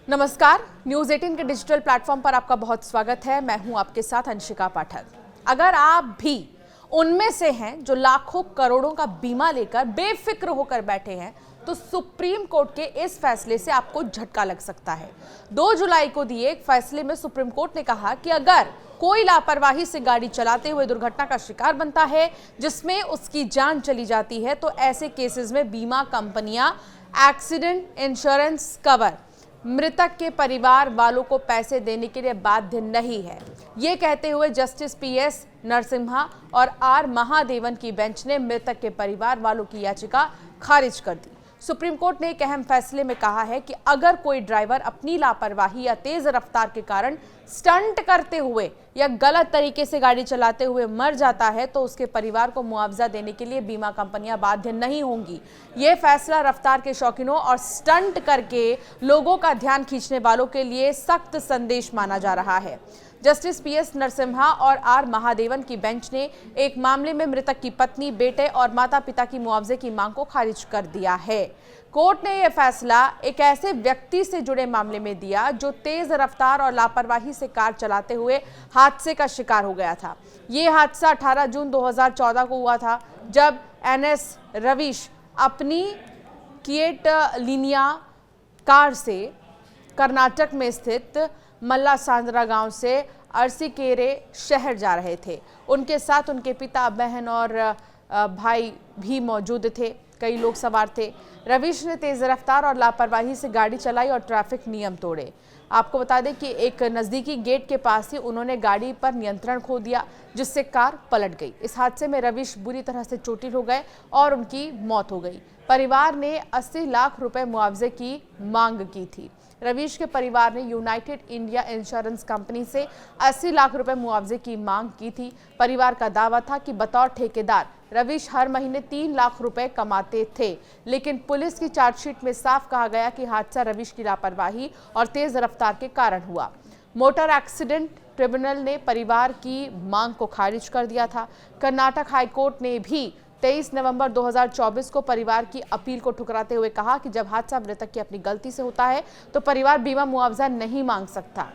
नमस्कार, न्यूज़ 18 के digital platform पर आपका बहुत स्वागत है। मैं हूं आपके साथ अंशिका पाठक। अगर आप भी उनमें से हैं जो लाखों करोड़ों का बीमा लेकर बेफिक्र होकर बैठे हैं, तो सुप्रीम कोर्ट के इस फैसले से आपको झटका लग सकता है। 2 जुलाई को दिए एक फैसले में सुप्रीम कोर्ट ने कहा कि अगर कोई लापरवाही से गाड़ी चलाते हुए दुर्घटना का शिकार बनता है जिसमें उसकी जान चली जाती है, तो ऐसे केसेस में बीमा कंपनियां एक्सीडेंट इंश्योरेंस कवर मृतक के परिवार वालों को पैसे देने के लिए बाध्य नहीं है। ये कहते हुए जस्टिस PS नरसिम्हा और R महादेवन की बेंच ने मृतक के परिवार वालों की याचिका खारिज कर दी। सुप्रीम कोर्ट ने एक अहम फैसले में कहा है कि अगर कोई ड्राइवर अपनी लापरवाही या तेज रफ्तार के कारण स्टंट करते हुए या गलत तरीके से गाड़ी चलाते हुए मर जाता है, तो उसके परिवार को मुआवजा देने के लिए बीमा कंपनियां बाध्य नहीं होंगी। ये फैसला रफ्तार के शौकीनों और स्टंट करके लोगों का ध्यान खींचने वालों के लिए सख्त संदेश माना जा रहा है। जस्टिस PS नरसिम्हा और R महादेवन की बेंच ने एक मामले में मृतक की पत्नी, बेटे और माता पिता की मुआवजे की मांग को खारिज कर दिया है। कोर्ट ने यह फैसला एक ऐसे व्यक्ति से जुड़े मामले में दिया जो तेज रफ्तार और लापरवाही से कार चलाते हुए हादसे का शिकार हो गया था। ये हादसा 18 जून 2014 को हुआ था, जब NS रवीश अपनी किएट लिनिया कार से कर्नाटक में स्थित मल्लासांद्रा गांव से अरसीकेरे शहर जा रहे थे। उनके साथ उनके पिता, बहन और भाई भी मौजूद थे। कई लोग सवार थे। रवीश ने तेज रफ्तार और लापरवाही से गाड़ी चलाई और ट्रैफिक नियम तोड़े। आपको बता दें कि एक नज़दीकी गेट के पास ही उन्होंने गाड़ी पर नियंत्रण खो दिया, जिससे कार पलट गई। इस हादसे में रवीश बुरी तरह से चोटिल हो गए और उनकी मौत हो गई। परिवार ने 80 लाख रुपए मुआवजे की मांग की थी। रवीश के परिवार ने यूनाइटेड इंडिया इंश्योरेंस कंपनी से 80 लाख रुपए मुआवजे की मांग की थी। परिवार का दावा था कि बतौर ठेकेदार रवीश हर महीने 3 लाख रुपए कमाते थे, लेकिन पुलिस की चार्जशीट में साफ कहा गया कि हादसा रवीश की लापरवाही और तेज रफ्तार के कारण हुआ। मोटर एक्सीडेंट ट्रिब्यूनल ने परिवार की मांग को खारिज कर दिया था। कर्नाटक हाईकोर्ट ने भी 23 नवंबर 2024 को परिवार की अपील को ठुकराते हुए कहा कि जब हादसा मृतक की अपनी गलती से होता है तो परिवार बीमा मुआवजा नहीं मांग सकता,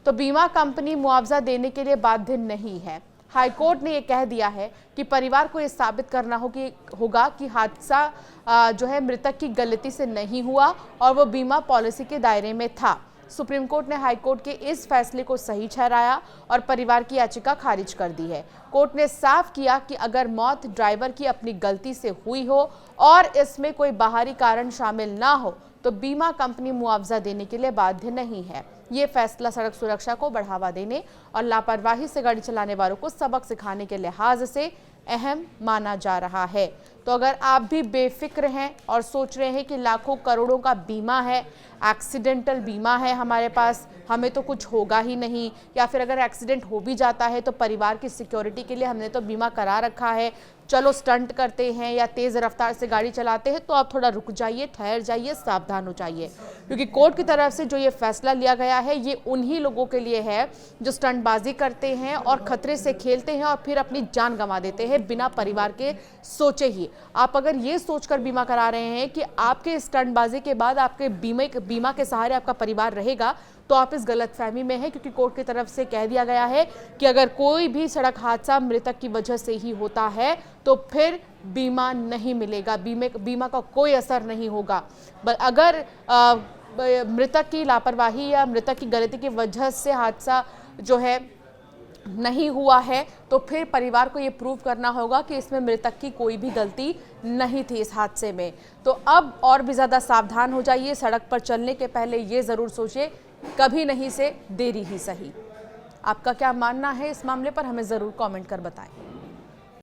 तो बीमा कंपनी मुआवजा देने के लिए बाध्य नहीं है। हाईकोर्ट ने यह कह दिया है कि परिवार को यह साबित करना होगा कि हादसा जो है मृतक की गलती से नहीं हुआ और वो बीमा पॉलिसी के दायरे में था। सुप्रीम कोर्ट ने हाईकोर्ट के इस फैसले को सही ठहराया और परिवार की याचिका खारिज कर दी है। कोर्ट ने साफ किया कि अगर मौत ड्राइवर की अपनी गलती से हुई हो और इसमें कोई बाहरी कारण शामिल ना हो, तो बीमा कंपनी मुआवजा देने के लिए बाध्य नहीं है। ये फैसला सड़क सुरक्षा को बढ़ावा देने और लापरवाही से गाड़ी चलाने वालों को सबक सिखाने के लिहाज से अहम माना जा रहा है। तो अगर आप भी बेफिक्र हैं और सोच रहे हैं कि लाखों करोड़ों का बीमा है, एक्सीडेंटल बीमा है हमारे पास, हमें तो कुछ होगा ही नहीं, या फिर अगर एक्सीडेंट हो भी जाता है तो परिवार की सिक्योरिटी के लिए हमने तो बीमा करा रखा है, चलो स्टंट करते हैं या तेज़ रफ्तार से गाड़ी चलाते हैं, तो आप थोड़ा रुक जाइए, ठहर जाइए, सावधान हो जाइए, क्योंकि कोर्ट की तरफ से जो ये फैसला लिया गया है ये उन्हीं लोगों के लिए है जो स्टंटबाजी करते हैं और खतरे से खेलते हैं और फिर अपनी जान गंवा देते हैं बिना परिवार के सोचे ही। आप अगर ये सोचकर बीमा करा रहे हैं कि आपके स्टंटबाजी के बाद आपके बीमा के सहारे आपका परिवार रहेगा, तो आप इस गलतफहमी में हैं, क्योंकि कोर्ट की तरफ से कह दिया गया है कि अगर कोई भी सड़क हादसा मृतक की वजह से ही होता है तो फिर बीमा नहीं मिलेगा, बीमा का कोई असर नहीं होगा। अगर मृतक की लापरवाही या मृतक की गलती की वजह से हादसा जो है नहीं हुआ है, तो फिर परिवार को ये प्रूव करना होगा कि इसमें मृतक की कोई भी गलती नहीं थी इस हादसे में। तो अब और भी ज़्यादा सावधान हो जाइए। सड़क पर चलने के पहले ये ज़रूर सोचिए, कभी नहीं से देरी ही सही। आपका क्या मानना है इस मामले पर, हमें ज़रूर कमेंट कर बताएं।